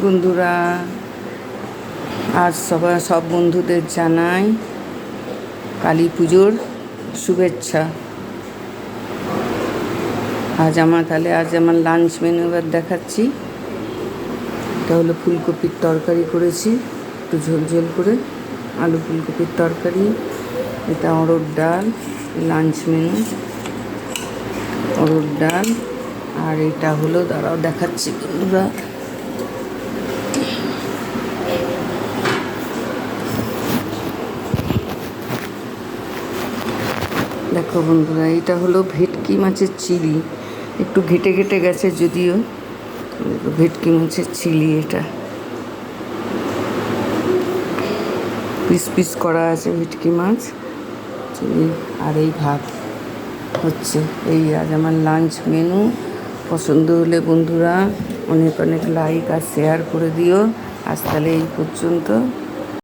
বন্ধুরা, আজ সব বন্ধুদের জানাই কালী পুজোর শুভেচ্ছা। আজ আমার লাঞ্চ মেনু এবার দেখাচ্ছি। এটা হলো ফুলকপির তরকারি করেছি, একটু ঝোল করে আলু ফুলকপির তরকারি। এটা অরহর ডাল, লাঞ্চ মেনু অরহর ডাল। আর এটা হলো, দাঁড়াও দেখাচ্ছি বন্ধুরা, দেখো বন্ধুরা, এটা হলো ভেটকি মাছের চিলি। একটু ঘেটে গেছে যদিও, ভেটকি মাছের চিলি। এটা পিস করা আছে ভেটকি মাছ চিলি। আর এই ভাত হচ্ছে। এই আজ আমার লাঞ্চ মেনু। পছন্দ হলে বন্ধুরা অনেক লাইক আর শেয়ার করে দিও। আজ তাহলে এই পর্যন্ত।